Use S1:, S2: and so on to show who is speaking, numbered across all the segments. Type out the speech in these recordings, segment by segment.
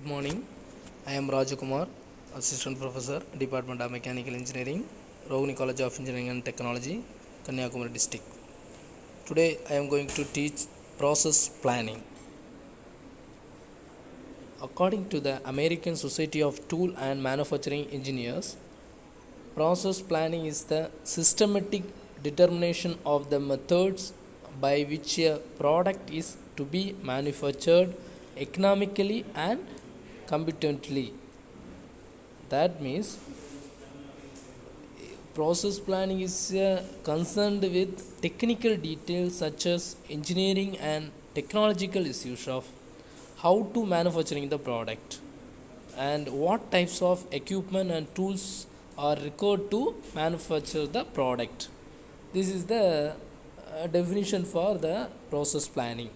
S1: morning. I am Rajakumar, Assistant Professor, Department of Mechanical Engineering, Rohini College of Engineering and Technology, Kanyakumari District. Today I am going to teach process planning. According to the American Society of Tool and Manufacturing Engineers, process planning is the systematic determination of the methods by which a product is to be manufactured economically and competently. That means process planning is concerned with technical details such as engineering and technological issues of how to manufacturing the product and what types of equipment and tools are required to manufacture the product. This is the definition for the process planning.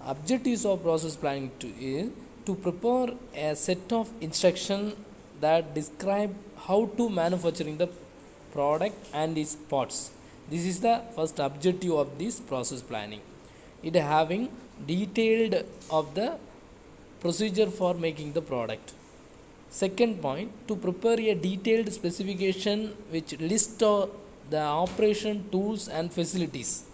S1: Objectives of process planning is to prepare a set of instructions that describe how to manufacturing the product and its parts. This is the first objective of this process planning. It having detailed of the procedure for making the product. Second point, to prepare a detailed specification which lists the operation tools and facilities.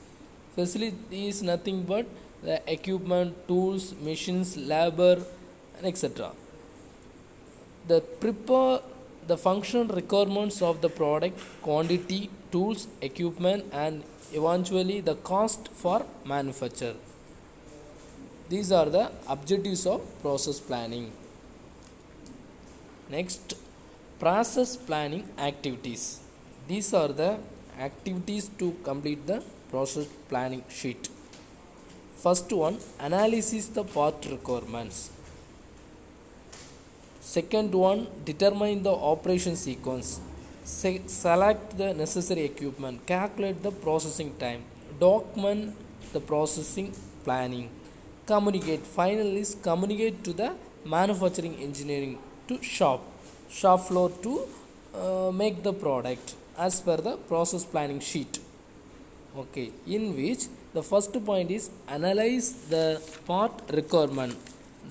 S1: Facility is nothing but the equipment, tools, machines, labor, and etc. The prepare the functional requirements of the product, quantity, tools, equipment, and eventually the cost for manufacture. These are the objectives of process planning. Next, process planning activities. These are the activities to complete the process planning sheet. First one, analysis the part requirements. Second one, determine the operation sequence. Select the necessary equipment. Calculate the processing time. Document the processing planning. Communicate. Finally, communicate to the manufacturing engineering to shop floor to make the product as per the process planning sheet. Okay, in which the first point is analyze the part requirement.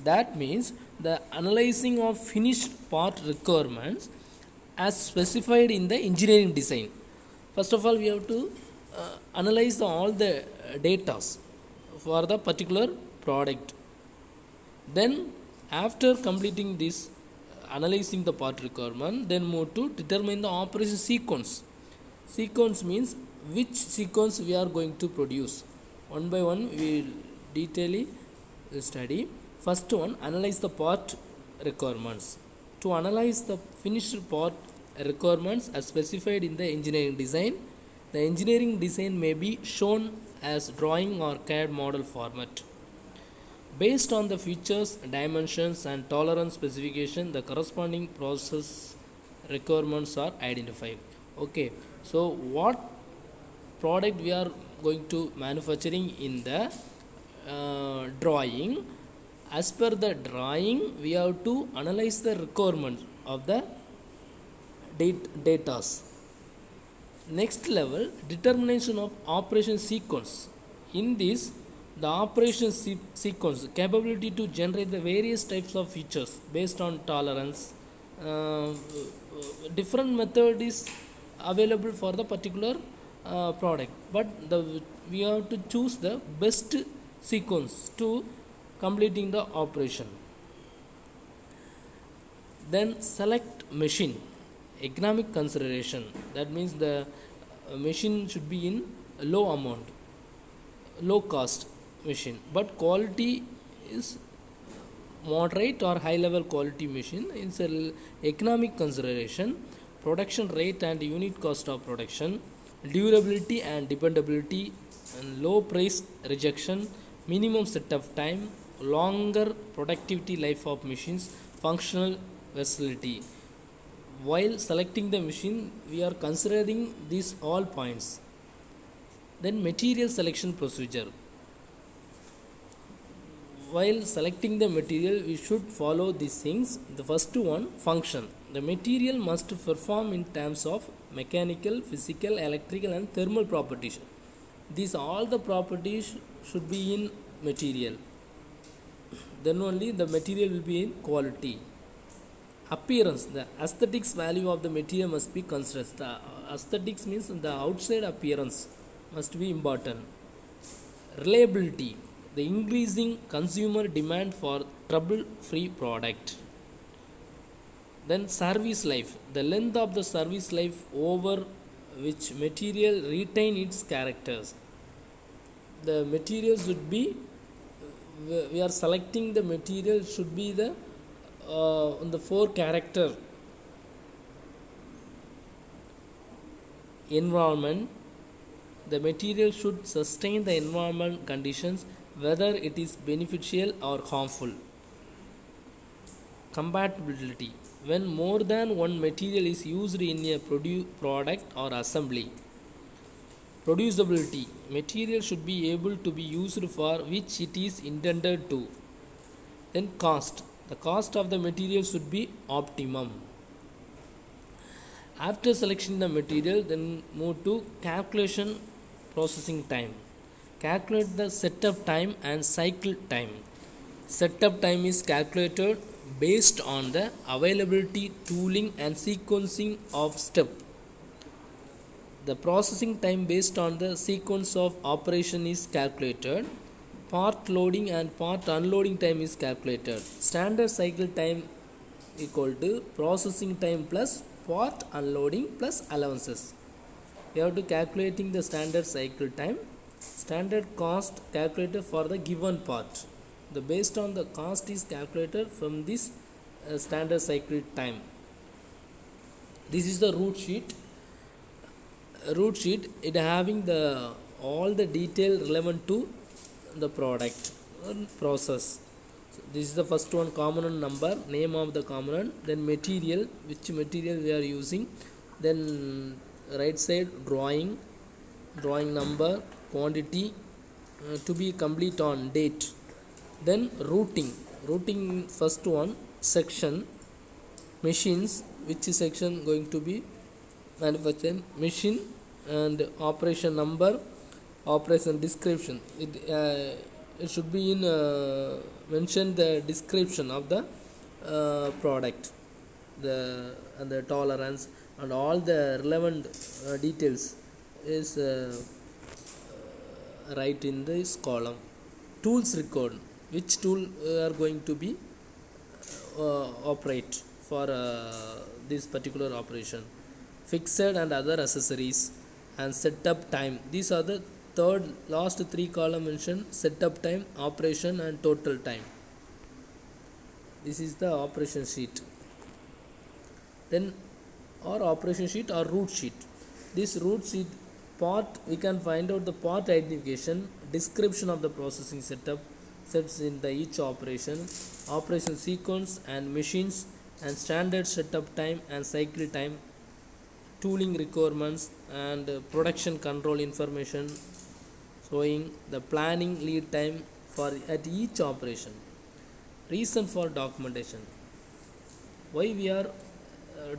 S1: That means the analyzing of finished part requirements as specified in the engineering design. First of all, we have to analyze all the data for the particular product. Then after completing this analyzing the part requirement, then move to determine the operation sequence. Sequence means which sequence we are going to produce. One by one we will detail study. First one, analyze the part requirements. To analyze the finished part requirements as specified in the engineering design, the engineering design may be shown as drawing or CAD model format. Based on the features, dimensions, and tolerance specification, the corresponding process requirements are identified. Okay, so what product we are going to manufacturing in the drawing? As per the drawing, we have to analyze the requirement of the data. Next level, determination of operation sequence. In this, the operation sequence capability to generate the various types of features based on tolerance. Different method is available for the particular product, but we have to choose the best sequence to completing the operation. Then select machine. Economic consideration. That means the machine should be in low amount, low cost machine, but quality is moderate or high level quality machine. It's a economic consideration. Production rate and unit cost of production, durability and dependability, and low price rejection, minimum setup time, longer productivity life of machines, functional versatility. While selecting the machine, we are considering these all points. Then material selection procedure. While selecting the material, we should follow these things. The first one, function. The material must perform in terms of mechanical, physical, electrical, and thermal properties. These all the properties should be in material. then only the material will be in quality. Appearance, the aesthetics value of the material must be considered. The aesthetics means the outside appearance must be important. Reliability, the increasing consumer demand for trouble free product. Then service life, the length of the service life over which material retain its characters. The material should be, we are selecting the material should be the on the four character. Environment, the material should sustain the environment conditions whether it is beneficial or harmful. Compatibility, when more than one material is used in a product or assembly. Producibility, material should be able to be used for which it is intended to. Then cost, the cost of the material should be optimum. After selection the material, then move to calculation processing time. Calculate the setup time and cycle time. Setup time is calculated based on the availability, tooling and sequencing of step. The processing time based on the sequence of operation is calculated. Part loading and part unloading time is calculated. Standard cycle time equal to processing time plus part unloading plus allowances. We have to calculating the standard cycle time. Standard cost calculated for the given part. The based on the cost is calculated from this standard cycle time. This is the root sheet. It having the all the detail relevant to the product process. So this is the first one, component number, name of the component, then material, which material we are using, then right side drawing number, quantity, to be complete on date. Then routing first one, section, machines, which section going to be manufactured, machine, and operation number, operation description. It should be in mention the description of the product, and the tolerance and all the relevant details is right in this column. Tools record, which tool are going to be operate for this particular operation. Fixed and other accessories, and setup time. These are the last three column mentioned: setup time, operation and total time. This is the operation sheet. Then or operation sheet or root sheet. This root sheet part, we can find out the part identification, description of the processing setup, sets in the each operation sequence and machines, and standard setup time and cycle time, tooling requirements, and production control information, showing the planning lead time for at each operation. Reason for documentation, why we are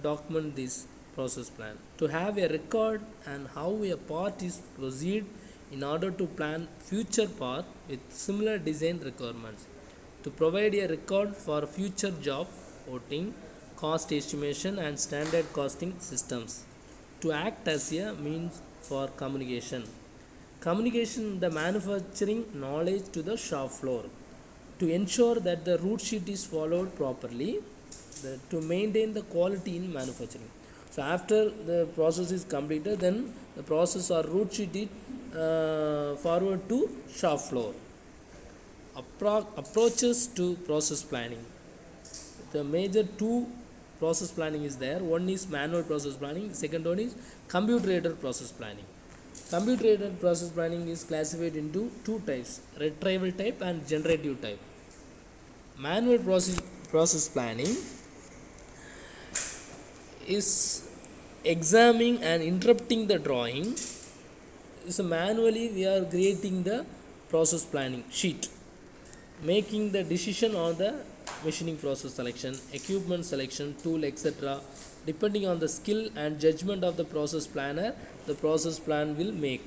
S1: document this process plan: to have a record and how a part is proceed in order to plan future part with similar design requirements, to provide a record for future job quoting, cost estimation and standard costing systems, to act as a means for communication the manufacturing knowledge to the shop floor, to ensure that the root sheet is followed properly, to maintain the quality in manufacturing. So after the process is completed, then the process or root sheet is forward to shop floor. Approaches to process planning. The major two process planning is there. One is manual process planning, second one is computer aided process planning. Computer aided process planning is classified into two types: retrieval type and generative type. Manual process planning is examining and interrupting the drawing. So manually we are creating the process planning sheet, making the decision on the machining process selection, equipment selection, tool, etc. Depending on the skill and judgment of the process planner, the process plan will make.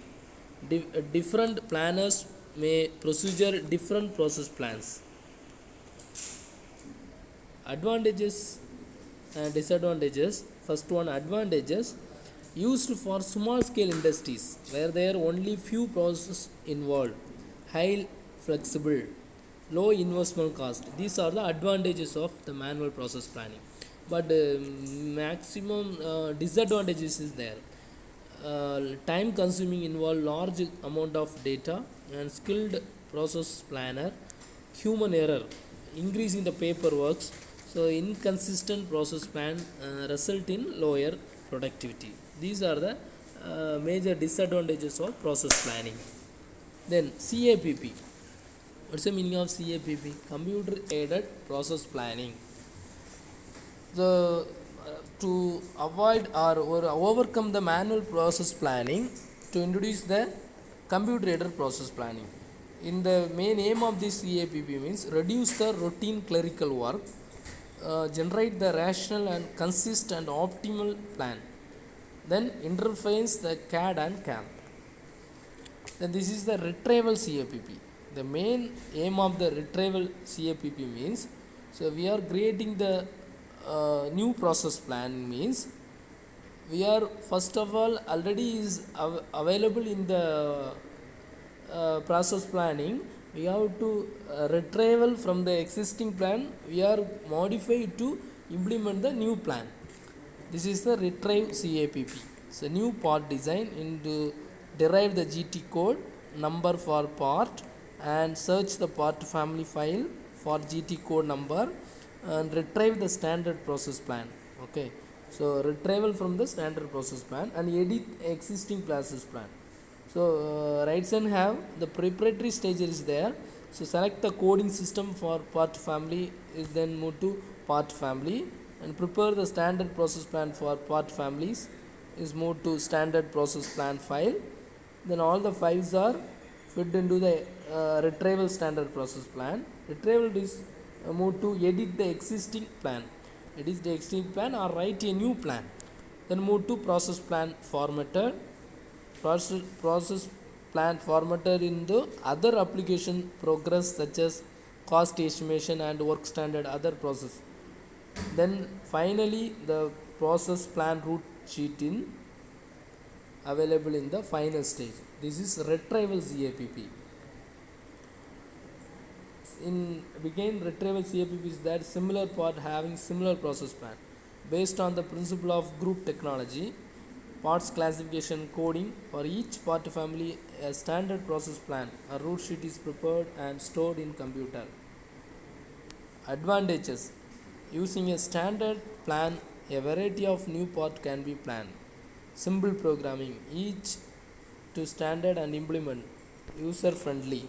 S1: Different planners may procedure different process plans. Advantages and disadvantages. First one, advantages: used for small scale industries where there are only few processes involved, high flexible, low investment cost. These are the advantages of the manual process planning. But maximum disadvantages is there. Time consuming, involve large amount of data and skilled process planner, human error, increasing the paperwork. So inconsistent process plan result in lower productivity. These are the major disadvantages of process planning. Then CAPP. What's the meaning of CAPP? Computer aided process planning. The to avoid or overcome the manual process planning, to introduce the computer aided process planning. In the main aim of this CAPP means reduce the routine clerical work, generate the rational and consistent and optimal plan, then interface the CAD and CAM. Then this is the retrieval CAPP. The main aim of the retrieval CAPP means, so we are creating the new process plan means we are first of all already is available in the process planning. We have to retrieval from the existing plan, we are modified to implement the new plan. This is the retrieve CAPP. It's a new part design into derive the GT code number for part and search the part family file for GT code number and retrieve the standard process plan. Okay, so retrieval from the standard process plan and edit existing process plan. So right side have the preparatory stage is there. So select the coding system for part family, is then move to part family and prepare the standard process plan for part families, is moved to standard process plan file. Then all the files are fed into the retrieval standard process plan. Retrieval is moved to edit the existing plan. Edit the existing plan or write a new plan. Then move to process plan formatter. Process plan formatter in the other application progress such as cost estimation and work standard other process. Then finally the process plan root sheet in available in the final stage. This is retrieval CAPP. In begin retrieval CAPP is that similar part having similar process plan based on the principle of group technology, parts classification coding. For each part family, a standard process plan, a root sheet is prepared and stored in computer. Advantages: using a standard plan, a variety of new part can be planned. Simple programming, each to standard and implement, user friendly.